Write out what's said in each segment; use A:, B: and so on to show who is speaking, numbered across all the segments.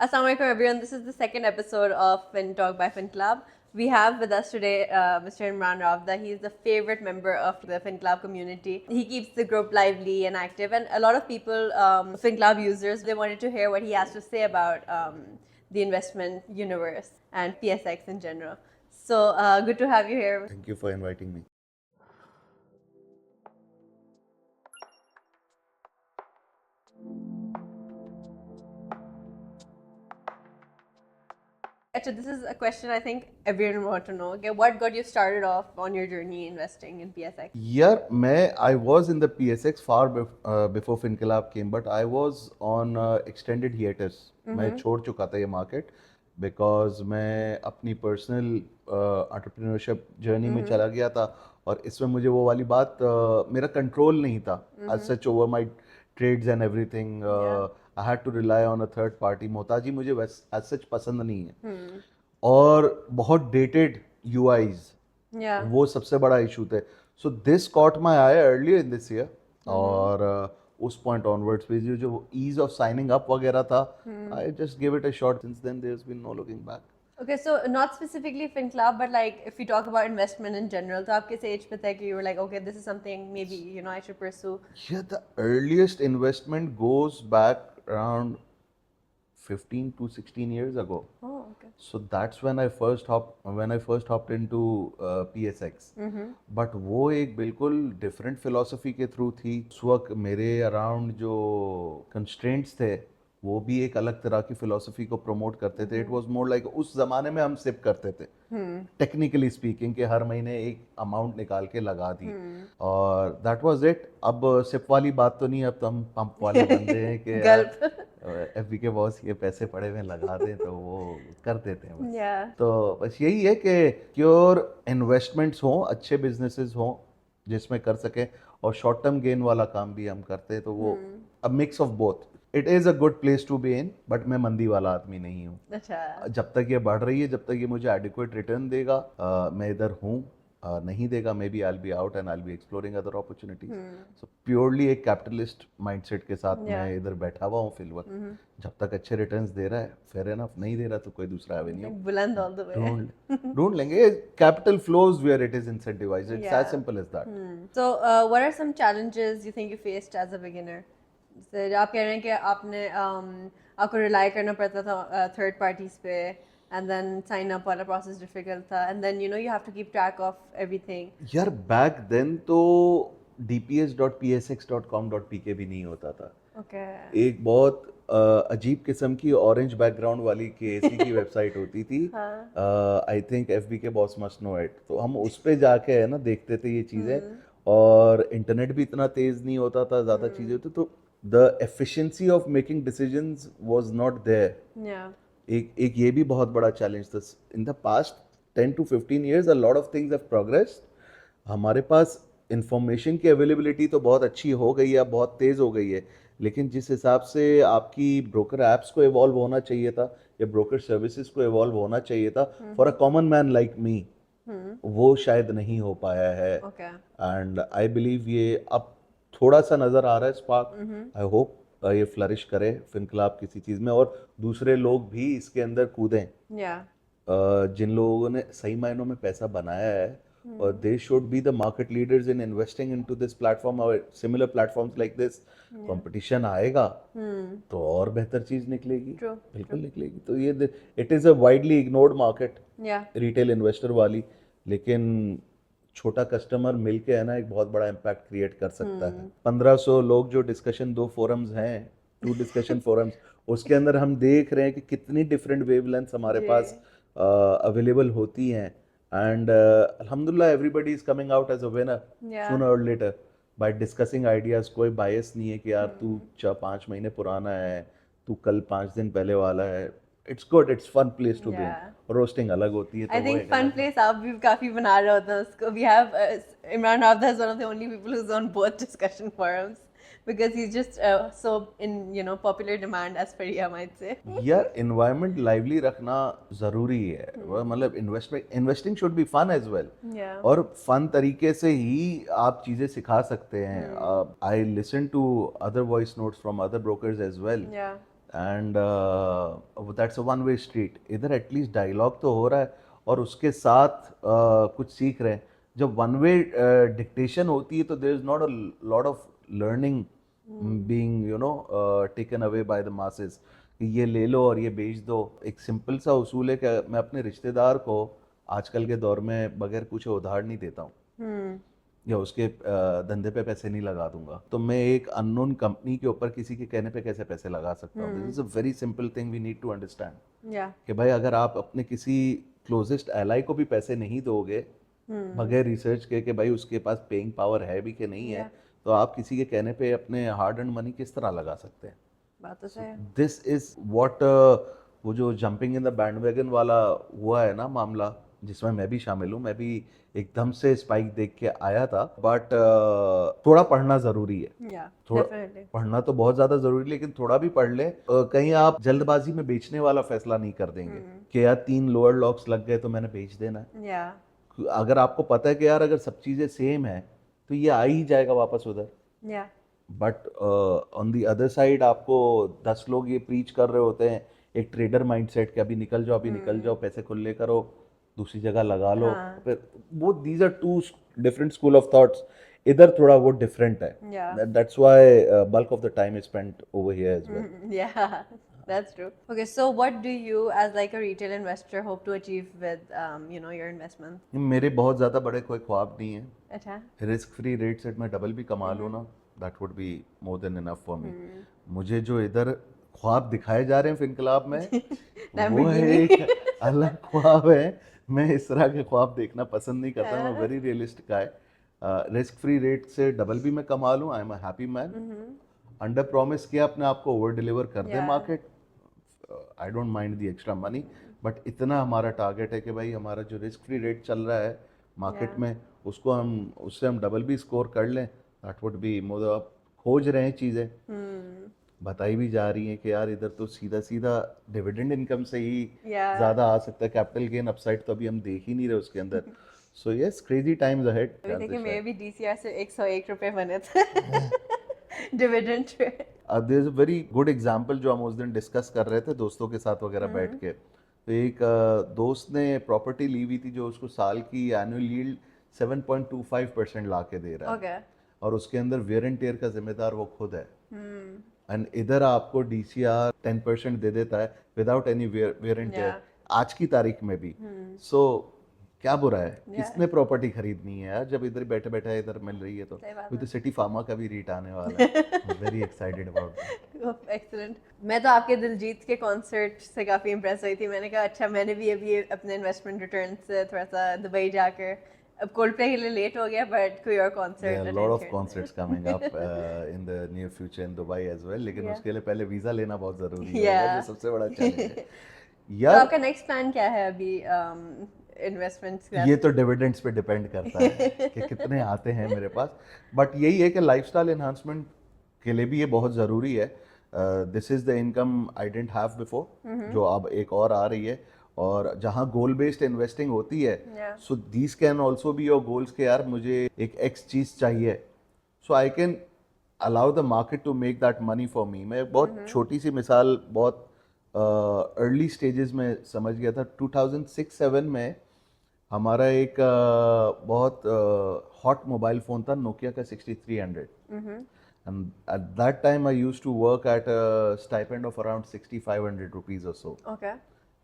A: Assalamualaikum everyone. This is the second episode of Fin Talk by Fin Club. We have with us today Mr. Imran Ravda. He is the favorite member of the Fin Club community. He keeps the group lively and active, and a lot of people, Fin Club users, they wanted to hear what he has to say about the investment universe and PSX in general. So good to have you here.
B: Thank you for inviting me.
A: So this is a question I think everyone wants to know. Okay, what got you started off on your journey investing in PSX?
B: I was in the PSX far before FinClub came, but I was on extended hiatus. मैं छोड़ चुका था ये market because मैं अपनी personal entrepreneurship journey में चला गया था और इसमें मुझे वो वाली बात मेरा कंट्रोल नहीं था as such over my trades and everything I had to rely on a third party मोहताजी मुझे एज सच पसंद नहीं है और बहुत डेटेड यूआईज वो सबसे बड़ा इशू थे so this cot my I earlier in this year और उस पॉइंट ऑनवर्ड्स पे जो ईज ऑफ साइनिंग अप वगैरह था I just give it a shot since then there has been no looking back
A: Okay, so not specifically FinClub, but like if we talk about investment in general, तो आप किस age पे थे कि you were like, okay, this is something maybe I should pursue.
B: Yeah, the earliest investment goes back around 15 to 16 years ago.
A: Oh, okay.
B: So that's when I first hopped into PSX. But वो एक बिल्कुल different philosophy के through थी. उस वक्त मेरे around जो constraints थे वो भी एक अलग तरह की फिलोसफी को प्रमोट करते थे. इट वॉज मोर लाइक उस जमाने में हम सिप करते थे टेक्निकली स्पीकिंग कि हर महीने एक अमाउंट निकाल के लगा दी और दैट वाज इट. अब सिप वाली बात तो नहीं, अब तो हम पंप वाले बंदे हैं कि एफबी के बॉस ये पैसे पड़े हुए लगा दें तो वो कर देते हैं बस. तो बस यही है कि प्योर इन्वेस्टमेंट्स हों, अच्छे बिजनेसेस हों जिसमें कर सकें और शॉर्ट टर्म गेन वाला काम भी हम करते हैं तो वो a mix of both. It is a good place to be in but मैं मंदी वाला आदमी नहीं हूँ.
A: अच्छा.
B: जब तक ये बढ़ रही है, जब तक ये मुझे एडिक्वेट रिटर्न देगा मैं इधर हूँ. नहीं देगा may B I be out and I be exploring other opportunities. So purely एक कैपिटलिस्ट माइंडसेट के साथ मैं इधर बैठा हुआ हूँ फिल वक्त. जब तक अच्छे रिटर्न्स दे रहा है फेयर एनफ, नहीं दे रहा तो कोई दूसरा एवेन्यू
A: बुलंद ऑल द वे
B: ढूंढ लेंगे. Capital flows where it is incentivized. It's as simple as that.
A: So what are some challenges you think you faced as a beginner? जैसे आप कह रहे हैं कि आपने आपको रिलाई करना पड़ता था थर्ड पार्टीज पे and then sign up वाला process difficult था and then you have to keep track of everything.
B: यार बैक देन तो dps.psx.com.pk भी नहीं होता था.
A: Okay.
B: एक बहुत अजीब किस्म की ऑरेंज बैकग्राउंड वाली केएससी की वेबसाइट होती थी. आई थिंक एफबी के बॉस मस्ट नो इट. तो हम उस पे जाके है ना देखते थे ये चीज़ें और इंटरनेट भी इतना तेज़ नहीं होता था, ज़्यादा चीज़ें होती तो the efficiency of making decisions was not there. एक ये भी बहुत बड़ा चैलेंज था. In the past 10 to 15 years a lot of things have progressed. हमारे पास इंफॉर्मेशन की अवेलेबिलिटी तो बहुत अच्छी हो गई है, बहुत तेज़ हो गई है, लेकिन जिस हिसाब से आपकी ब्रोकर एप्स को इवॉल्व होना चाहिए था या ब्रोकर सर्विसेज को इवॉल्व होना चाहिए था for a common man like me, वो शायद नहीं हो पाया है. एंड आई बिलीव ये अब थोड़ा सा नज़र आ रहा है स्पार्क. आई होप ये फ्लरिश करे फिनक्लब किसी चीज़ में और दूसरे लोग भी इसके अंदर कूदें. जिन लोगों ने सही मायनों में पैसा बनाया है और they should be the market leaders in investing into this platform और similar platforms like this. Competition आएगा तो और बेहतर चीज निकलेगी. बिल्कुल निकलेगी. तो ये it is a widely ignored market retail investor वाली, लेकिन छोटा कस्टमर मिलके है ना एक बहुत बड़ा इम्पैक्ट क्रिएट कर सकता है. 1500 लोग जो डिस्कशन 2 फोरम्स हैं, 2 डिस्कशन फोरम्स, उसके अंदर हम देख रहे हैं कि कितनी डिफरेंट वेवलेंथ्स हमारे पास अवेलेबल होती हैं एंड अल्हम्दुलिल्लाह everybody is coming out as a winner sooner और लेटर बाय डिस्कसिंग आइडियाज. कोई बायस नहीं है कि यार तू 4-5 महीने पुराना है, तू कल 5 दिन पहले वाला है. It's good, it's fun place to be. Roasting अलग होती है.
A: I think fun place आप भी काफी बना रहे होते हैं उसको. We have Imran Ravda is one of the only people who's on both discussion forums because he's just so in popular demand as per I might say.
B: यार environment lively रखना जरूरी है. मतलब investing should be fun as well. और fun तरीके से ही आप चीजें सिखा सकते हैं. I listen to other voice notes from other brokers as well. And that's a one way street. इधर एटलीस्ट डायलॉग तो हो रहा है और उसके साथ कुछ सीख रहे हैं. जब वन वे डिक्टेशन होती है तो there is not a lot of learning being taken away by the masses कि ये ले लो और ये बेच दो. एक सिंपल सा उसूल है कि मैं अपने रिश्तेदार को आजकल के दौर में बगैर कुछ उधार नहीं देता हूँ या उसके धंधे पे पैसे नहीं लगा दूंगा. तो मैं एक अननोन कंपनी के ऊपर किसी के कहने पे कैसे पैसे लगा सकता हूँ? This is a very simple thing we need to understand कि भाई अगर आप अपने किसी क्लोजेस्ट एलाई को भी पैसे नहीं दोगे बगैर रिसर्च के कि भाई उसके पास पेइंग पावर है भी कि नहीं है, तो आप किसी के कहने पे अपने हार्ड एंड मनी किस तरह लगा सकते हैं?
A: बात तो सही है.
B: दिस इज व्हाट वो जो जंपिंग इन द बैंडवैगन वाला हुआ है ना मामला, जिसमें मैं भी शामिल हूँ. मैं भी एकदम से स्पाइक देख के आया था. बट थोड़ा पढ़ना जरूरी है.
A: Yeah,
B: थोड़ा
A: definitely.
B: पढ़ना तो बहुत ज्यादा जरूरी है, लेकिन थोड़ा भी पढ़ ले. कहीं आप जल्दबाजी में बेचने वाला फैसला नहीं कर देंगे कि यार 3 लोअर लॉक्स लग गए तो मैंने बेच देना है.
A: Yeah,
B: अगर आपको पता है कि यार अगर सब चीजें सेम है तो ये आ ही जाएगा वापस उधर.
A: yeah,
B: but on the other side आपको 10 लोग ये प्रीच कर रहे होते हैं एक ट्रेडर माइंडसेट कि अभी निकल जाओ, अभी निकल जाओ, पैसे खुले करो, दूसरी जगह लगा लो. फिर वो these are two different school of thoughts. इधर थोड़ा वो डिफरेंट है.
A: yeah.
B: That's why bulk of the time is spent over here as well.
A: Yeah, that's true. Okay, so what do you, as like a retail investor, hope to achieve with your investment?
B: मेरे बहुत ज़्यादा बड़े कोई ख्वाब नहीं है.
A: अच्छा.
B: Risk free rate से मैं डबल भी कमा लूँ ना, that would be more than enough for मी. मुझे जो इधर ख्वाब दिखाए जा रहे हैं फिनक्लाब में वो है एक अलग ख्वाब है. मैं इस तरह के ख्वाब देखना पसंद नहीं करता. मैं वेरी रियलिस्टिक है. रिस्क फ्री रेट से डबल भी मैं कमा लूँ, I am a happy man. Under promise किया अपने आप को, ओवर डिलीवर कर दे market. I don't mind the extra money, but इतना हमारा टारगेट है कि भाई हमारा जो रिस्क फ्री रेट चल रहा है मार्केट में उससे हम डबल भी स्कोर कर लें. That would be more. आप खोज रहे हैं चीज़ें, बताई भी जा रही हैं कि यार इधर तो सीधा सीधा डिविडेंड इनकम से ही ज़्यादा आ सकता है. कैपिटल गेन अपसाइड तो अभी हम देख ही नहीं रहे उसके अंदर. So yes, crazy times ahead.
A: अभी देखिए मेरे भी DCR से 101 रुपए बने थे डिविडेंड पे.
B: There is a very good example जो हम उस दिन डिस्कस कर रहे थे दोस्तों के साथ वगैरह बैठ के. तो एक दोस्त ने प्रॉपर्टी ली हुई थी जो उसको साल की एनुअल यील्ड 7.25% ला के दे रहा है.
A: Okay.
B: और उसके अंदर वेयर एंड टेयर का जिम्मेदार वो खुद है. एंड इधर आपको DCR 10% दे देता है without any wear and tear आज की तारीख में भी. सो क्या बुरा है? किसने प्रॉपर्टी खरीदनी है यार जब इधर बैठे बैठे इधर मिल रही है. तो अभी तो सिटी फार्मा का भी रीट आने वाला है. Very excited about.
A: एक्सीलेंट. मैं तो आपके दिलजीत के कॉन्सर्ट से काफ़ी इम्प्रेस हुई थी. मैंने कहा अच्छा मैंने भी अभी अपने इन्वेस्टमेंट रिटर्न से थोड़ा सा दुबई जाकर, अब कोल्डप्ले के लिए लेट हो गया बट कोई और concert.
B: Lot of concerts coming up in the near future in Dubai as well. लेकिन उसके लिए पहले वीजा लेना बहुत जरूरी है. जो सबसे बड़ा चैलेंज है यार.
A: तो आपका नेक्स्ट प्लान क्या है अभी इन्वेस्टमेंट्स का?
B: ये तो डिविडेंड्स पे डिपेंड करता है कि कितने आते हैं मेरे पास. बट यही है कि लाइफस्टाइल एनहांसमेंट के लिए भी ये बहुत ज़रूरी है. This is the income I didn't have before, जो अब एक और आ रही है. और जहाँ गोल बेस्ड इन्वेस्टिंग होती है, so these can also be your goals के यार मुझे एक एक्स चीज़ चाहिए. So I can allow the market to make that money for me. मैं बहुत छोटी सी मिसाल बहुत अर्ली स्टेजेस में समझ गया था. 2006-07 में हमारा एक बहुत हॉट मोबाइल फ़ोन था नोकिया का 6300. And at that time I used to work at a stipend of around 6500 rupees और सो.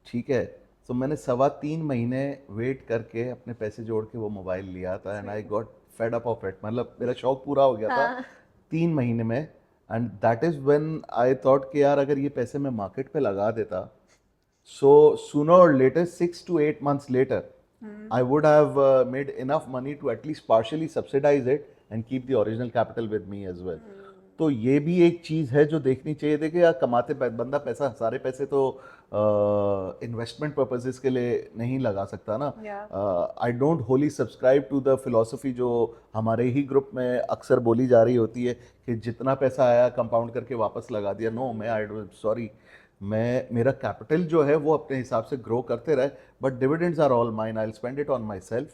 B: ठीक है. तो मैंने 3.25 महीने वेट करके अपने पैसे जोड़ के वो मोबाइल लिया था. And I got fed up of it. मतलब मेरा शौक पूरा हो गया था 3 महीने में. And that is when I thought कि यार अगर ये पैसे मैं मार्केट पे लगा देता, सो सूनर और letter 6 to 8 months later I would have made enough money to at least partially subsidize it and keep the original capital with me as well. तो ये भी एक चीज़ है जो देखनी चाहिए. देखिए यार कमाते बंदा पैसा, सारे पैसे तो इन्वेस्टमेंट पर्पसेस के लिए नहीं लगा सकता ना. I don't wholly subscribe to the philosophy जो हमारे ही ग्रुप में अक्सर बोली जा रही होती है कि जितना पैसा आया कंपाउंड करके वापस लगा दिया. नो, मैं सॉरी, मेरा कैपिटल जो है वो अपने हिसाब से ग्रो करते रहे. But dividends are all mine. I will spend it on myself,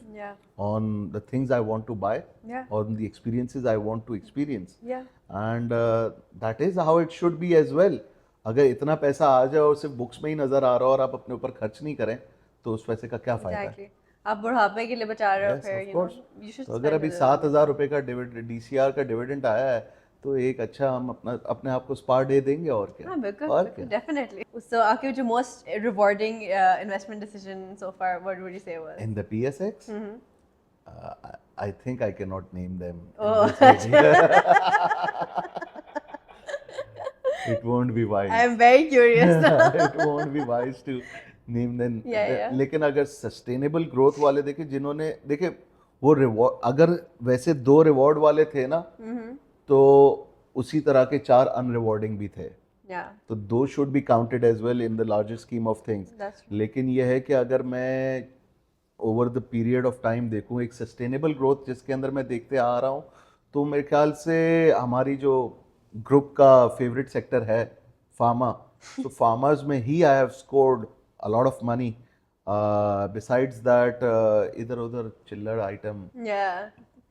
B: on the things I want to buy, on the experiences I want to experience. And that is how it should be as well. अगर इतना पैसा आ जाए और सिर्फ books में ही नजर आ रहा हो और आप अपने ऊपर खर्च नहीं करें तो उस पैसे का क्या फायदा है?
A: Exactly. आप बुढ़ापे के लिए बचा रहे हो,
B: यस
A: फिर
B: of
A: you know
B: course.
A: you should
B: तो अगर
A: spend
B: अभी
A: it on
B: 7,000 रुपए का डिविडेंड DCR का डिविडेंड आया है तो एक अच्छा हम अपने आप को स्पा डे देंगे और क्या।
A: हाँ बिल्कुल
B: और
A: बिल्कुल,
B: क्या।
A: definitely. So आपके जो most rewarding investment decision so far, what would you say was?
B: In the PSX, I think I cannot name them in
A: Oh,
B: this meeting. It won't be wise.
A: I am very curious now.
B: It won't be wise to name them.
A: Yeah.
B: लेकिन अगर sustainable growth वाले देखे जिन्होंने देखे वो reward, अगर वैसे 2 reward वाले थे ना तो उसी तरह के 4 अनरिवॉर्डिंग भी थे।
A: Yeah,
B: तो दो should be counted as well in the larger scheme of things.
A: that's true.
B: लेकिन यह है कि अगर मैं over the period of time देखूं एक सस्टेनेबल ग्रोथ जिसके अंदर मैं देखते आ रहा हूं, तो मेरे ख्याल से हमारी जो ग्रुप का फेवरेट सेक्टर है फार्मा, तो फार्मर्स में ही I have scored a lot of money. Besides that इधर उधर चिल्लर आइटम
A: Yeah,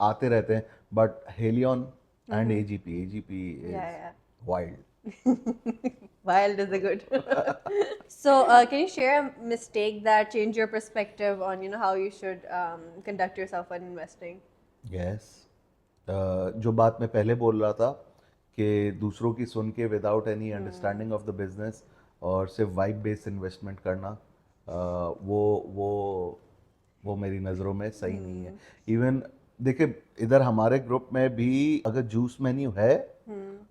B: आते रहते हैं, but Helion and AGP is
A: yeah.
B: Wild.
A: Wild is a good. So, can you share a mistake that changed your perspective on how you should conduct yourself when investing?
B: Yes, जो बात मैं पहले बोल रहा था कि दूसरों की सुन के without any understanding of the business और सिर्फ वाइब बेस्ड इन्वेस्टमेंट करना, वो मेरी नज़रों में सही नहीं है। इवन देखिए इधर हमारे ग्रुप में भी अगर जूस मेन्यू है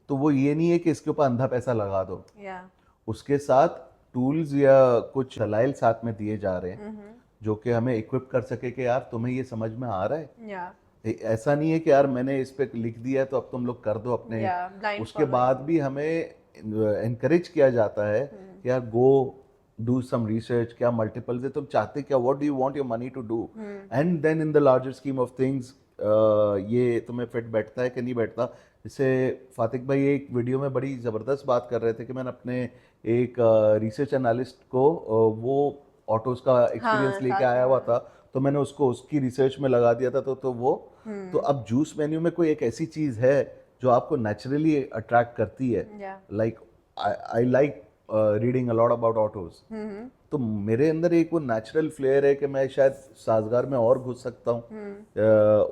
B: तो वो ये नहीं है कि इसके ऊपर अंधा पैसा लगा दो,
A: Yeah.
B: उसके साथ टूल्स या कुछ दलाइल साथ में दिए जा रहे हैं जो कि हमें इक्विप कर सके कि यार तुम्हें ये समझ में आ रहा है।
A: Yeah.
B: ऐसा नहीं है कि यार मैंने इस पे लिख दिया है तो अब तुम लोग कर दो अपने।
A: Yeah, blind
B: उसके
A: following.
B: बाद भी हमें एनकरेज किया जाता है कि यार गो डू सम रिसर्च, क्या मल्टीपल्स है, तुम चाहते क्या, what do you want your money to do, and then in the larger scheme of things ये तुम्हें फिट बैठता है कि नहीं बैठता। जैसे फातिक भाई एक वीडियो में बड़ी ज़बरदस्त बात कर रहे थे कि मैंने अपने एक रिसर्च एनालिस्ट को वो ऑटोज का एक्सपीरियंस लेके आया हुआ था, तो मैंने उसको उसकी रिसर्च में लगा दिया था। तो वो तो अब जूस मेन्यू में कोई एक ऐसी चीज़ है जो आपको नेचुरली अट्रैक्ट करती है।
A: Yeah.
B: Like I like reading a lot about autos, तो मेरे अंदर एक वो नेचुरल फ्लेयर है कि मैं शायद साजगार में और घुस सकता हूँ।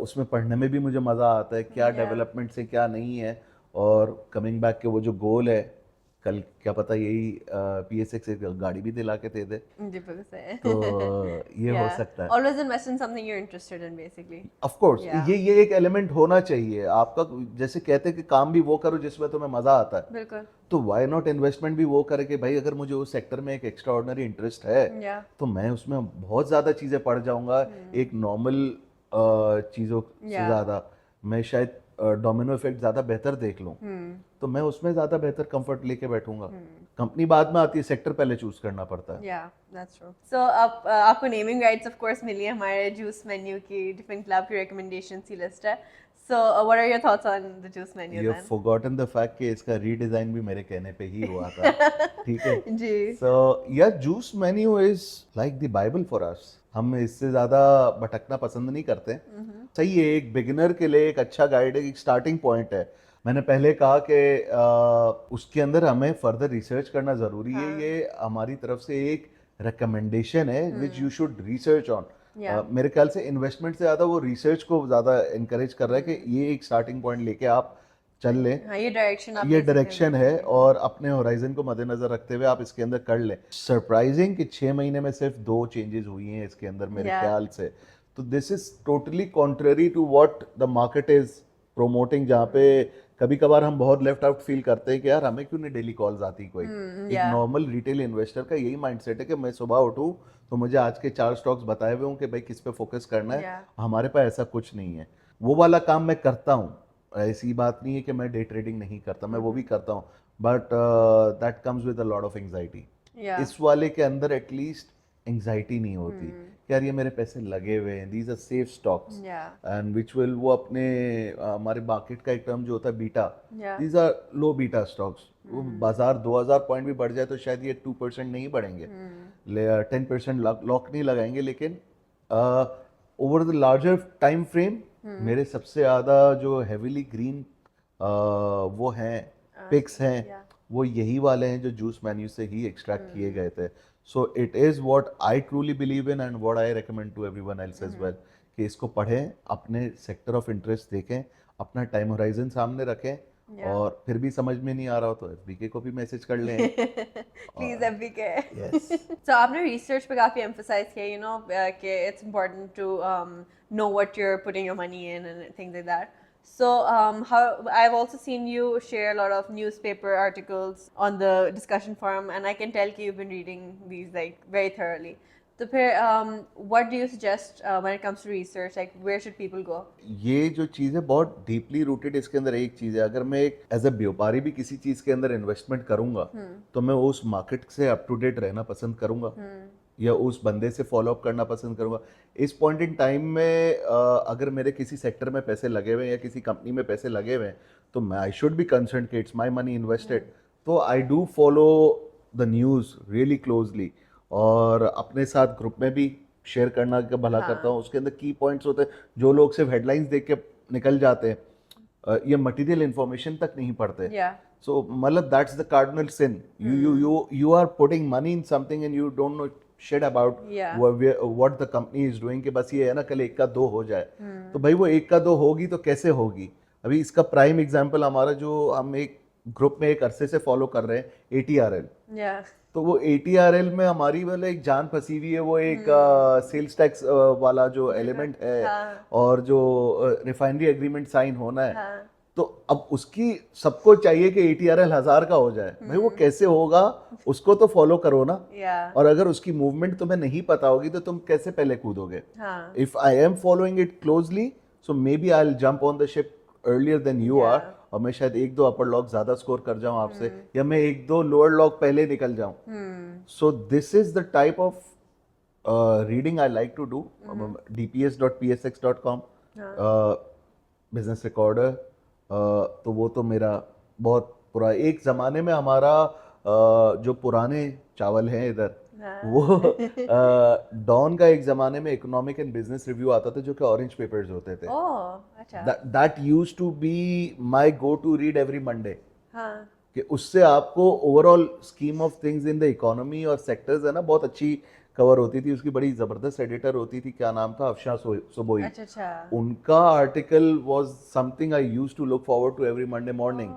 B: उसमें पढ़ने में भी मुझे मज़ा आता है क्या डेवलपमेंट से क्या नहीं है। और कमिंग बैक के वो जो गोल है, कल क्या पता यही PSX एक गाड़ी भी दिला के दे दे,
A: Difficult to say.
B: तो ये हो सकता है।
A: Always invest in something you're interested in, basically.
B: Of course
A: Yeah.
B: ये एक एलिमेंट होना चाहिए आपका। जैसे कहते हैं कि काम भी वो करो जिसमें तुम्हें मज़ा आता है,
A: बिल्कुल.
B: तो वाई नॉट इन्वेस्टमेंट भी वो करे कि भाई अगर मुझे उस सेक्टर में एक एक्स्ट्रा ऑर्डिनरी इंटरेस्ट है
A: Yeah.
B: तो मैं उसमें बहुत ज़्यादा चीज़ें पढ़ जाऊंगा एक नॉर्मल चीज़ों से
A: Yeah.
B: ज़्यादा। मैं शायद डोमिनो इफेक्ट ज़्यादा बेहतर देख लूँ तो मैं उसमें ज़्यादा बेहतर कंफर्ट लेके बैठूंगा। कंपनी बाद में आती है, सेक्टर पहले चूज करना पड़ता है।
A: Yeah, that's true. So आपको नेमिंग राइट्स ऑफ कोर्स मिली है हमारे जूस मेन्यू की, डिफरेंट क्लब की रिकमेंडेशंस की लिस्ट है। So what are your thoughts on the juice menu
B: you
A: then?
B: Forgotten the fact कि इसका रीडिजाइन भी मेरे कहने पे ही हुआ था। ठीक है
A: जी.
B: सो या juice menu is like the Bible for us. हम इससे ज़्यादा भटकना पसंद नहीं करते। सही है, एक बिगिनर के लिए एक अच्छा गाइड है, एक स्टार्टिंग पॉइंट है। मैंने पहले कहा कि उसके अंदर हमें फर्दर रिसर्च करना ज़रूरी है। ये हमारी तरफ से एक रिकमेंडेशन है which you should research on. मेरे ख्याल से इन्वेस्टमेंट से ज़्यादा वो रिसर्च को ज़्यादा इनकरेज कर रहा है कि ये एक स्टार्टिंग पॉइंट लेके आप चल लें।
A: हाँ, ये डायरेक्शन आप
B: ये
A: ले सकते
B: डायरेक्शन है और अपने होराइजन को मद्देनजर रखते हुए आप इसके अंदर कर लें। सरप्राइजिंग कि 6 महीने में सिर्फ 2 चेंजेस हुई हैं इसके अंदर मेरे
A: Yeah.
B: ख्याल से। तो this is totally contrary to what the market is promoting, जहाँ पे कभी कभार हम बहुत लेफ्ट आउट फील करते हैं कि यार हमें क्यों नहीं डेली कॉल्स आती कोई। एक
A: yeah.
B: नॉर्मल रिटेल इन्वेस्टर का यही माइंडसेट है कि मैं सुबह उठूं तो मुझे आज के 4 स्टॉक्स बताए हुए हों कि भाई किस पे फोकस करना है।
A: Yeah.
B: हमारे पास ऐसा कुछ नहीं है। वो वाला काम मैं करता हूँ, ऐसी बात नहीं है कि मैं डे ट्रेडिंग नहीं करता, मैं वो भी करता हूँ, but that comes with a lot of anxiety.
A: Yeah.
B: इस वाले के अंदर एटलीस्ट एंजाइटी नहीं होती कि यार ये मेरे पैसे लगे हुए हैं, these are safe stocks
A: Yeah.
B: And which will, वो अपने हमारे मार्केट का एक टर्म जो होता है beta,
A: Yeah.
B: These are low beta stocks. वो बाजार 2000 पॉइंट भी बढ़ जाए तो शायद ये 2% नहीं बढ़ेंगे, 10% लॉक नहीं लगाएंगे, लेकिन over the larger time frame मेरे सबसे ज़्यादा जो हेविली ग्रीन वो हैं पिक्स हैं, वो यही वाले हैं जो जूस मेन्यू से ही एक्सट्रैक्ट किए गए थे. So it is what I truly believe in and what I recommend to everyone else as well, कि इसको पढ़ें, अपने सेक्टर ऑफ इंटरेस्ट देखें, अपना टाइम होराइजन सामने रखें. और फिर भी समझ में नहीं आ रहा हो तो एफबीके को भी मैसेज कर लें.
A: प्लीज एफबीके.
B: यस.
A: So आपने रिसर्च पे काफी emphasize किया, कि it's important to know what you're putting your money in and things like that. So how I've also seen you share a lot of newspaper articles on the discussion forum, and I can tell you've been reading these like very thoroughly. तो फिर what do you suggest when it comes to research? Like where should people go?
B: ये जो चीज़ है बहुत deeply rooted इसके अंदर एक चीज़ है. अगर मैं एक एज अ व्यापारी भी किसी चीज़ के अंदर इन्वेस्टमेंट करूंगा तो मैं उस मार्केट से अप टू डेट रहना पसंद करूंगा या उस बंदे से फॉलो अप करना पसंद करूंगा. इस पॉइंट इन टाइम में अगर मेरे किसी सेक्टर में पैसे लगे हुए हैं या किसी कंपनी में पैसे लगे हुए हैं तो मैं आई शुड बी कंसर्न कि इट्स माई मनी इन्वेस्टेड. तो I do follow the news really closely और अपने साथ ग्रुप में भी शेयर करना का भला करता हूँ. उसके अंदर की पॉइंट्स होते हैं जो लोग सिर्फ हेडलाइंस देख के निकल जाते हैं, ये मटेरियल इंफॉर्मेशन तक नहीं पढ़ते. सो मतलब that's the cardinal sin. You are putting money in something and you don't know shit about what the company is doing, कि बस ये है ना कल 1 का 2 हो जाए. तो भाई वो 1 का 2 होगी तो कैसे होगी. अभी इसका प्राइम एग्जांपल हमारा जो हम एक ग्रुप में एक अरसे से फॉलो कर रहे हैं ATRL. तो वो ATRL में हमारी वाला एक जान फंसी हुई है. वो एक सेल्स टैक्स वाला जो एलिमेंट है और जो रिफाइनरी एग्रीमेंट साइन होना है. तो अब उसकी सबको चाहिए कि ATRL 1000 का हो जाए. भाई वो कैसे होगा, उसको तो फॉलो करो ना. और अगर उसकी मूवमेंट तुम्हें नहीं पता होगी तो तुम कैसे पहले कूदोगे. If I am following it closely so may be I will jump on the ship earlier than you are, और मैं शायद 1-2 अपर लॉक ज्यादा स्कोर कर जाऊं आपसे, या मैं 1-2 लोअर लॉक पहले निकल जाऊं. So this is the type of reading I like to do. dps.psx.com, business recorder. तो वो तो मेरा बहुत पूरा एक ज़माने में हमारा जो पुराने चावल हैं इधर वो डॉन का एक ज़माने में इकोनॉमिक एंड बिजनेस रिव्यू आता था जो कि ऑरेंज पेपर्स होते थे. That used to be my go to read every Monday. कि उससे आपको overall scheme of things in the economy और सेक्टर्स है ना बहुत अच्छी कवर होती थी. उसकी बड़ी जबरदस्त एडिटर होती थी, क्या नाम था, अफशा सुबोई. उनका article was something I used to look forward to every Monday morning,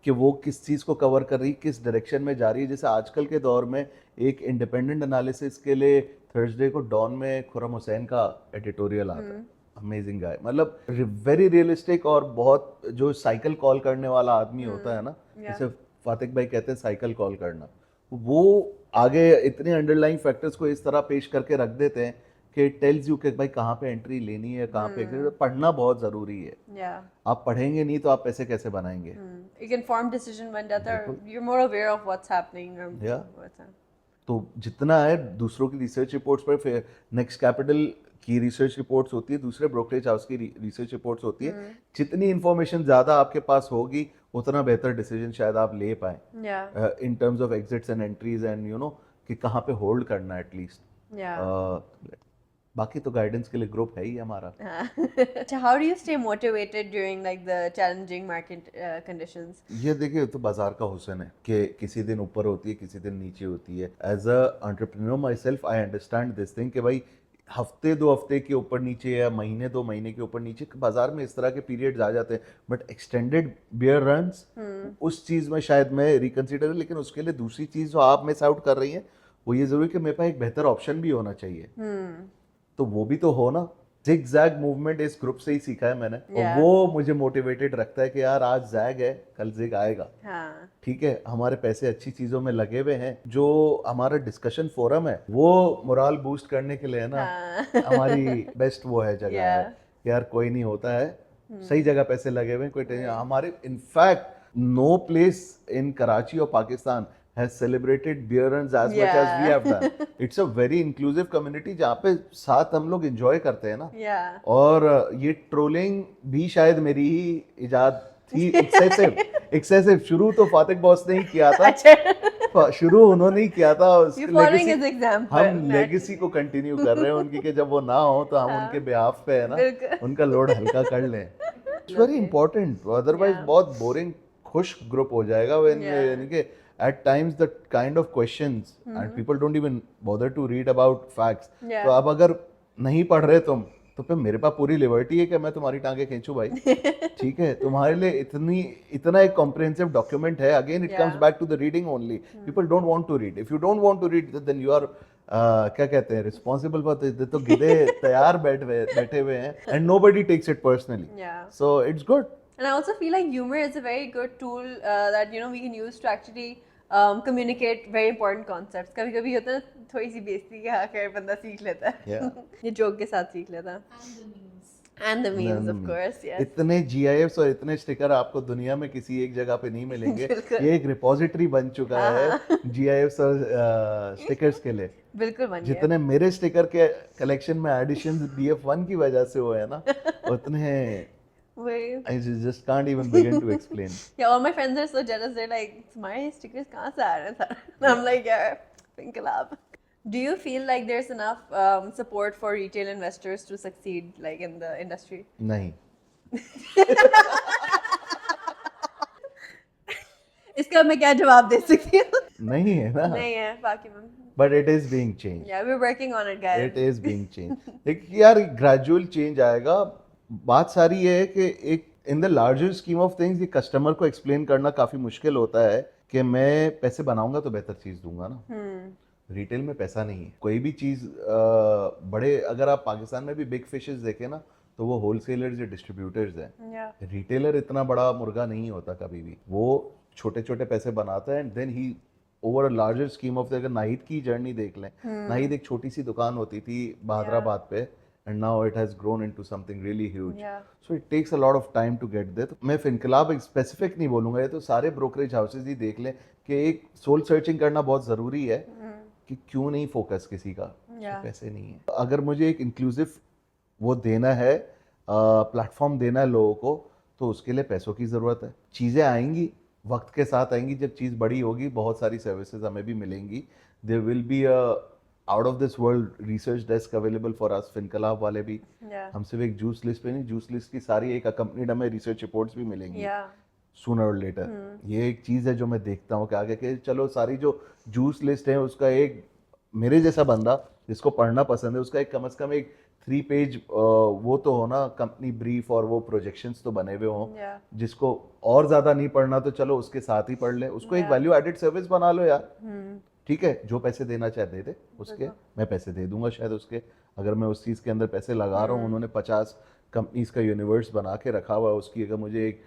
B: कि वो किस चीज को कवर कर रही, किस डायरेक्शन में जा रही है. जैसे आजकल के दौर में एक इंडिपेंडेंट एनालिसिस के लिए थर्सडे को डॉन में खुर्रम हुसैन का एडिटोरियल आता है. अमेजिंग गाय, मतलब वेरी रियलिस्टिक और बहुत जो साइकिल कॉल करने वाला आदमी होता है ना, जैसे फातिक भाई कहते हैं साइकिल कॉल करना, वो आगे इतने अंडरलाइंग फैक्टर्स को इस तरह पेश करके रख देते हैं कि टेल्स यू कि भाई कहाँ पे एंट्री लेनी है, कहाँ पे पढ़ना बहुत जरूरी है. आप पढ़ेंगे नहीं तो आप पैसे कैसे बनाएंगे.
A: एक इन्फॉर्म्ड डिसीजन बन जाता है, you are more aware of what's happening.
B: तो जितना है दूसरों की रिसर्च रिपोर्ट्स पर, फिर नेक्स्ट कैपिटल की रिसर्च रिपोर्ट्स होती है, दूसरे ब्रोकरेज हाउस की रिसर्च रिपोर्ट्स होती है. जितनी इंफॉर्मेशन ज्यादा आपके पास होगी उतना बेहतर डिसीजन शायद आप ले पाए in terms of exits and entries and you know कि कहाँ पे होल्ड करना एटलीस्ट. बाकी तो गाइडेंस के लिए ग्रुप है ही हमारा.
A: अच्छा, how do you stay motivated during like the challenging market conditions?
B: ये देखिए तो बाजार का हुस्न है कि किसी दिन ऊपर होती है, किसी दिन नीचे होती है. As a entrepreneur myself I understand this thing कि भाई हफ्ते 2 हफ्ते के ऊपर नीचे या महीने 2 महीने के ऊपर नीचे बाजार में इस तरह के पीरियड्स आ जाते हैं. बट एक्सटेंडेड बियर रन्स उस चीज़ में शायद मैं रिकंसिडर. लेकिन उसके लिए दूसरी चीज़ जो आप मिस आउट कर रही हैं वो ये जरूरी कि मेरे पास एक बेहतर ऑप्शन भी होना चाहिए. तो वो भी तो हो ना. जिग जैग मूवमेंट इस ग्रुप से ही सीखा है मैंने. और वो मुझे मोटिवेटेड रखता है कि यार आज जैग है, कल जिग आएगा. ठीक है, हमारे पैसे अच्छी चीजों में लगे हुए हैं. जो हमारा डिस्कशन फोरम है वो मोरल बूस्ट करने के लिए है ना, हमारी बेस्ट वो है जगह है. यार कोई नहीं होता है, सही जगह पैसे लगे हुए हैं, कोई टेंशन. हमारे in fact no place in Karachi और Pakistan has celebrated beer runs as much as we have done. It's a very inclusive community जहाँ पे साथ हम लोग enjoy करते हैं ना. और ये ट्रोलिंग भी शायद मेरी ही इजाद थी. एक्सेसिव शुरू तो फातिक बॉस ने ही किया था. शुरू उन्होंने ही किया था. हम लेगेसी को कंटिन्यू कर रहे हैं उनकी, कि जब वो ना हो तो हम उनके बिहाफ पे है ना उनका लोड हल्का कर लें. इट्स वेरी इंपॉर्टेंट, अदरवाइज बहुत बोरिंग खुश ग्रुप हो जाएगा व्हेन
A: Yeah.
B: यानी कि at times the kind of questions and people don't even bother to read about facts.
A: Yeah.
B: तो अब अगर नहीं पढ़ रहे तुम तो फिर मेरे पास पूरी लिबर्टी है कि मैं तुम्हारी टांगे खींचूं भाई. ठीक है, तुम्हारे लिए इतना एक कॉम्प्रिहेंसिव डॉक्यूमेंट है. Again it comes back to the reading only. People don't want to read. If you don't want to read then you are क्या कहते हैं रिस्पॉन्सिबल फॉर. तो गिधे तैयार बैठे हुए हैं and nobody takes it personally.
A: Yeah.
B: So it's good.
A: And I also feel like humor is a very good tool that we can use to actually communicate very important concepts. कभी कभी होता है ना, थोड़ी सी बेइज्जती के आकर बंदा सीख लेता है.
B: Yeah.
A: ये जोक के साथ सीख लेता है. And the memes, of course, yes.
B: इतने GIFs और इतने स्टिकर आपको दुनिया में किसी एक जगह पे नहीं मिलेंगे. ये एक रिपोजिटरी बन चुका है GIFs और स्टिकर्स के लिए.
A: बिल्कुल बन गया.
B: जितने मेरे स्टिकर के कलेक्शन में एडिशंस DF1 की वजह से हुए हैं ना, उतने
A: वही.
B: I just can't even begin to explain.
A: Yeah, all my friends are so jealous. They're like, तुम्हारे stickers कहाँ से आ रहे हैं? And I'm like, yeah, Pink Collab. Do you feel like there's enough support for retail investors to succeed like in the industry?
B: नहीं.
A: इसका मैं क्या जवाब दे सकती हूँ?
B: नहीं है ना.
A: नहीं है बाकी में.
B: But it is being changed.
A: Yeah, we're working on it, guys.
B: It is being changed. देखिए यार ग्रेजुअल चेंज आएगा. बात सारी ये है कि एक इन the larger scheme of things ये कस्टमर को एक्सप्लेन करना काफी मुश्किल होता है कि मैं पैसे बनाऊंगा तो बेहतर चीज दूंगा ना. रिटेल में पैसा नहीं है. कोई भी चीज बड़े अगर आप पाकिस्तान में भी बिग फिशेस देखें ना तो वो होलसेलर्स या डिस्ट्रीब्यूटर्स हैं.
A: Yeah.
B: रिटेलर इतना बड़ा मुर्गा नहीं होता कभी भी. वो छोटे छोटे पैसे बनाता है and then he over a larger scheme of अगर नाहिद की जर्नी देख लें. नाहिद एक छोटी सी दुकान होती थी बहादराबाद पे and now it has grown into something really huge.
A: Yeah.
B: So it takes a lot of time to get there. मैं फिनकलाब एक स्पेसिफिक नहीं बोलूँगा. ये तो सारे ब्रोकरेज हाउसेज ही देख लें कि एक सोल सर्चिंग करना बहुत ज़रूरी है कि क्यों नहीं फोकस किसी का.
A: Yeah.
B: पैसे नहीं है. अगर मुझे एक इंक्लूसिव वो देना है प्लेटफॉर्म देना है लोगों को तो उसके लिए पैसों की ज़रूरत है. चीज़ें आएंगी वक्त के साथ आएंगी. जब चीज़ बड़ी होगी बहुत सारी सर्विसेज हमें भी मिलेंगी. There will be a out of this world research desk available for us. FinClub वाले भी
A: Yeah.
B: हम सिर्फ एक जूस लिस्ट पे नहीं, जूस लिस्ट की सारी एक अकम्पनीड हमें रिसर्च रिपोर्ट्स भी मिलेंगी
A: Yeah.
B: सूनर और लेटर. ये एक चीज़ है जो मैं देखता हूँ कि आगे के चलो सारी जो जूस लिस्ट है उसका एक मेरे जैसा बंदा जिसको पढ़ना पसंद है उसका एक कम से कम एक 3 पेज वो तो हो ना कंपनी ब्रीफ और वो प्रोजेक्शंस तो बने हुए हों.
A: Yeah.
B: जिसको और ज़्यादा नहीं पढ़ना तो चलो उसके साथ ही पढ़ ले. उसको एक वैल्यू एडेड सर्विस बना लो यार. ठीक है, जो पैसे देना चाहे दे दे उसके. मैं पैसे दे दूंगा शायद उसके. अगर मैं उस चीज़ के अंदर पैसे लगा रहा हूँ, उन्होंने 50 कंपनीज का यूनिवर्स बना के रखा हुआ है उसकी. अगर मुझे एक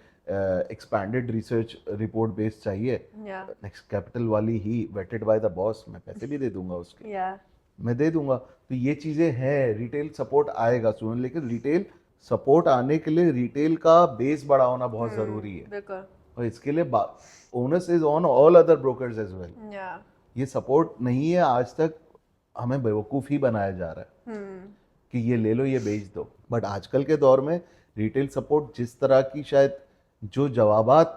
B: एक्सपैंडेड रिसर्च रिपोर्ट बेस चाहिए
A: Yeah.
B: नेक्स्ट कैपिटल वाली he waited by the boss, मैं पैसे भी दे दूंगा उसके.
A: Yeah.
B: मैं दे दूंगा. तो ये चीज़ें हैं. रिटेल सपोर्ट आएगा सुन, लेकिन रिटेल सपोर्ट आने के लिए रिटेल का बेस बड़ा होना बहुत ज़रूरी है.
A: बिल्कुल.
B: और इसके लिए onus is on all other brokers as well.
A: Yeah.
B: ये सपोर्ट नहीं है. आज तक हमें बेवकूफ़ ही बनाया जा रहा है कि ये ले लो ये बेच दो. बट आजकल के दौर में रिटेल सपोर्ट जिस तरह की शायद जो जवाबात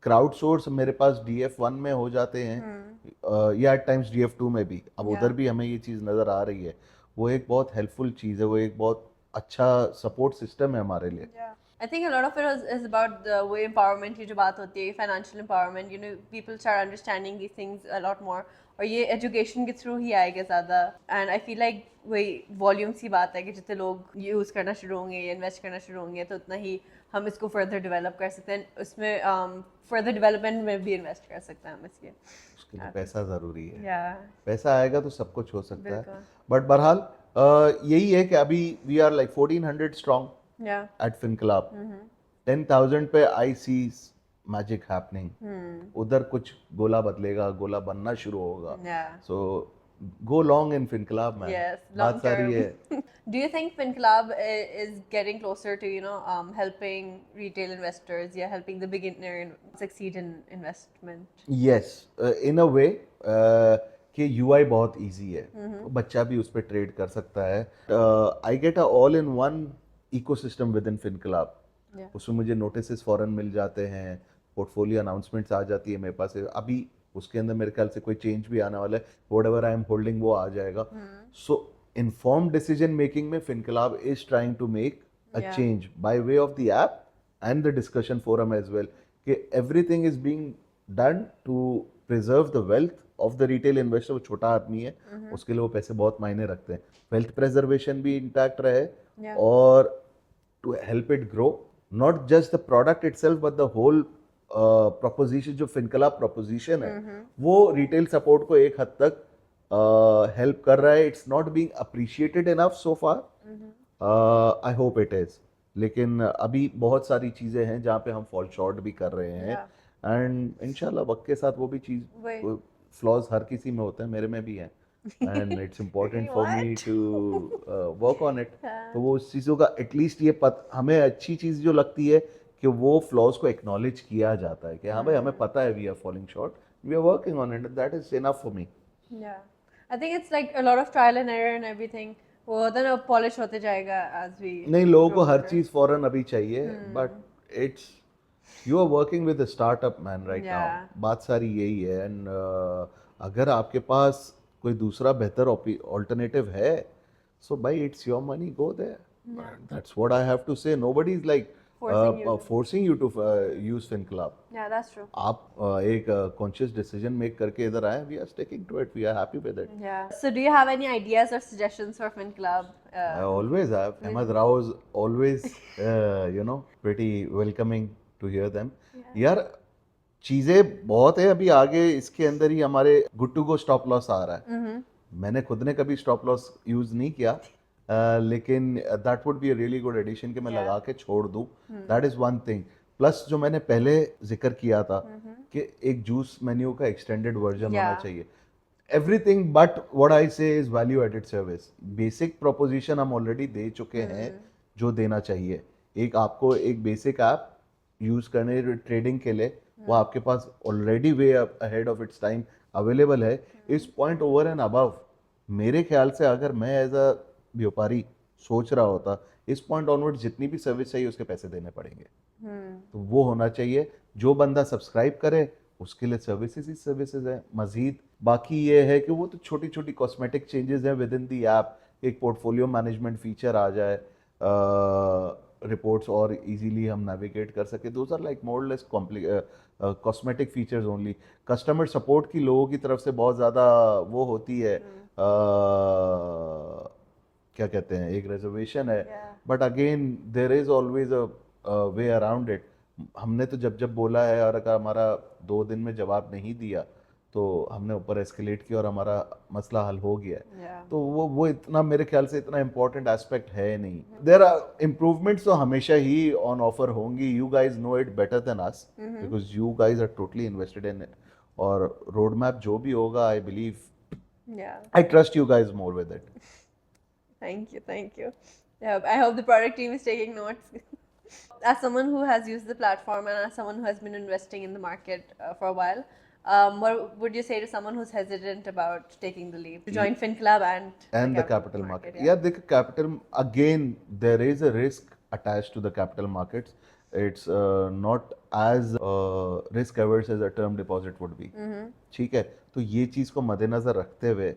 B: क्राउड सोर्स मेरे पास DF1 में हो जाते हैं या एट टाइम्स DF2 में भी, अब उधर भी हमें ये चीज़ नज़र आ रही है. वो एक बहुत हेल्पफुल चीज़ है. वो एक बहुत अच्छा सपोर्ट सिस्टम है हमारे लिए.
A: Yeah. I think a lot of it is about the way empowerment की जो बात होती है, financial empowerment. People start understanding these things a lot more. और ये education के through ही आएगा ज़्यादा. And I feel like वही volume सी बात है कि जितने लोग यूज़ करना शुरू होंगे या इन्वेस्ट करना शुरू होंगे तो उतना ही हम इसको further develop कर सकते हैं. उसमें further development में भी इन्वेस्ट कर सकते हैं हम इसके.
B: उसके लिए पैसा ज़रूरी है.
A: Yeah.
B: पैसा आएगा तो सब कुछ हो सकता है.
A: बिल्कुल.
B: बट बहरहाल यही है कि अभी we are like 1400 strong
A: Yeah.
B: At FinClub. 10,000 पे आई सी मैजिक हैपनिंग. उधर कुछ गोला बदलेगा, गोला बनना शुरू होगा.
A: Yeah.
B: So go long in FinClub man.
A: Yes, long
B: बात सारी है.
A: term. Do you think FinClub is getting closer to helping retail investors, yeah, helping the beginner succeed in investment?
B: Yes in a way कि UI बहुत easy है. बच्चा भी उस पर ट्रेड कर सकता है. I get a all in one ecosystem within FinClub.
A: Yeah.
B: उसमें मुझे नोटिस फौरन मिल जाते हैं, पोर्टफोलियो अनाउंसमेंट्स आ जाती है मेरे पास. अभी उसके अंदर मेरे ख्याल से कोई चेंज भी आने वाला है. व्हाटएवर आई एम होल्डिंग वो आ जाएगा. सो इन्फॉर्म्ड डिसीजन मेकिंग में FinClub is trying to make a
A: Yeah.
B: Change by way of the app and the discussion forum as well. कि everything is being done to preserve the wealth of the retail investor. वो छोटा आदमी है, उसके लिए वो पैसे बहुत मायने रखते हैं. Wealth preservation भी intact रहे और to help it grow, not just the product itself but the whole proposition जो FinClub proposition है, वो retail support को एक हद तक help कर रहा है. It's not being appreciated enough so far. I hope it is. लेकिन अभी बहुत सारी चीजें हैं जहाँ पे हम फॉल शॉर्ट भी कर रहे हैं एंड इंशाल्लाह वक्त के साथ वो भी चीज फ्लॉज हर किसी में होते हैं, मेरे में भी हैं and it's important for me to work on it. तो वो उस चीज़ों का एटलीस्ट ये हमें अच्छी चीज़ जो लगती है कि वो फ्लॉज को एक्नॉलेज किया जाता है कि हाँ भाई हमें पता है we are falling short, we are working on it, that is enough for me.
A: I think it's like a lot of trial and error and everything. वो होता है ना, पॉलिश होते जाएगा as we
B: नहीं, लोगों को हर चीज फौरन अभी चाहिए, but it's you are working with a startup man right now. बात सारी यही है एंड अगर आपके पास कोई दूसरा बेहतर ऑल्टरनेटिव है, सो भाई it's your money, go there. That's what I have to say. Nobody is like forcing you to use FinClub.
A: Yeah, that's true.
B: आप एक conscious decision make करके इधर आए, we are sticking to it, we are happy with it.
A: Yeah. So do you have any ideas or suggestions for FinClub?
B: I always have. Ahmed Rao is always pretty welcoming to hear them. यार चीज़ें बहुत है अभी आगे, इसके अंदर ही हमारे good to go stop loss आ रहा है. मैंने खुद ने कभी स्टॉप लॉस यूज नहीं किया, लेकिन that would be a really good addition कि मैं लगा के छोड़ दूं. That is one thing. Plus जो मैंने पहले जिक्र किया था कि एक जूस मेन्यू का एक्सटेंडेड वर्जन होना चाहिए. Everything but what I say is value added service. Basic proposition हम ऑलरेडी दे चुके हैं जो देना चाहिए. एक आपको एक बेसिक ऐप यूज करने ट्रेडिंग के लिए, वो आपके पास already way ahead of its time available है. इस पॉइंट ओवर एंड अबव मेरे ख्याल से अगर मैं एज अ व्यापारी सोच रहा होता, इस पॉइंट ऑनवर्ड जितनी भी सर्विस चाहिए उसके पैसे देने पड़ेंगे. तो वो होना चाहिए. जो बंदा सब्सक्राइब करे उसके लिए सर्विसेज ही सर्विसेज है. मजीद बाकी ये है कि वो तो छोटी छोटी कॉस्मेटिक चेंजेस हैं विद इन दी ऐप. एक पोर्टफोलियो मैनेजमेंट फीचर आ जाए, रिपोर्ट्स और इजीली हम नेविगेट कर सके. Those are like more less cosmetic features only. Customer support की लोगों की तरफ से बहुत ज़्यादा वो होती है, क्या कहते हैं, एक रिजर्वेशन है. But again there is always a way around it. हमने तो जब जब बोला है और अगर हमारा 2 दिन में जवाब नहीं दिया तो हमने ऊपर एस्केलेट किया और हमारा मसला हल हो गया है. तो वो इतना मेरे ख्याल से इतना इम्पोर्टेंट एस्पेक्ट है नहीं. देयर आर इम्प्रूवमेंट्स तो हमेशा ही ऑन ऑफर होंगी. You guys know it better than us because you guys are totally invested in it. और रोड मैप जो भी होगा, I believe, I trust you guys more with it.
A: Thank you. Yeah, I hope the product team is taking notes. As someone who has used the platform and as someone who has been investing in the market for a while, what would you say to someone who's hesitant about taking the leap to join FinClub and
B: the capital market? Yeah, the capital, again, there is a risk attached to the capital markets. It's not as risk averse as a term deposit would be. ठीक है, तो ये चीज को मद्देनजर रखते हुए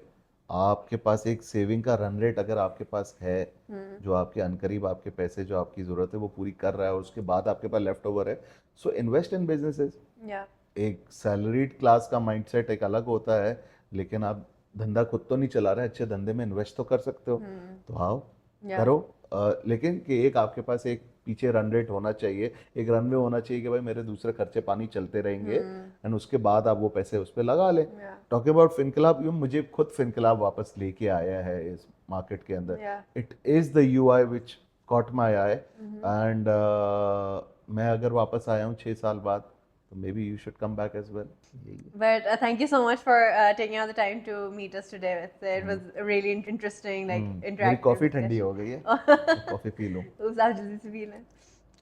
B: आपके पास एक सेविंग का रन रेट अगर आपके पास है, जो आपके अनकरीब आपके पैसे जो आपकी जरूरत है वो पूरी कर रहा है और उसके बाद आपके पास लेफ्ट ओवर है, सो इन्वेस्ट इन बिजनेसेस. एक सैलरीड क्लास का माइंडसेट एक अलग होता है, लेकिन आप धंधा खुद तो नहीं चला रहे, अच्छे धंधे में इन्वेस्ट तो कर सकते हो. तो आओ करो, लेकिन कि एक आपके पास एक पीछे रन रेट होना चाहिए, एक रनवे होना चाहिए कि भाई मेरे दूसरे खर्चे पानी चलते रहेंगे एंड उसके बाद आप वो पैसे उस पर लगा ले. टॉकिंग अबाउट FinClub, मुझे खुद FinClub वापस लेके आया है इस मार्केट के अंदर. It is the UI which cot my I and मैं अगर वापस आया हूँ 6 साल बाद, so maybe you should come back as well.
A: But thank you so much for taking out the time to meet us today. It was really interesting, like interactive.
B: मेरी coffee ठंडी हो गई है, कॉफी पी लूं.
A: उस आप जल्दी से पी लें.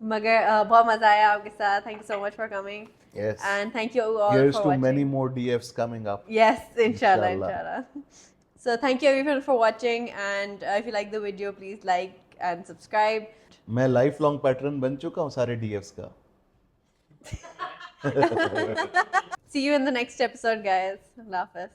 A: मगर बहुत मजा आया आपके साथ. Thank you so much for coming.
B: Yes.
A: And thank you all
B: Here's
A: for
B: to
A: watching.
B: many more DFs coming up.
A: Yes, inshallah. So thank you everyone for watching, and if you like the video, please like and subscribe.
B: मैं life long pattern बन चुका हूँ सारे DFs का.
A: See you in the next episode, guys. Allah Hafiz.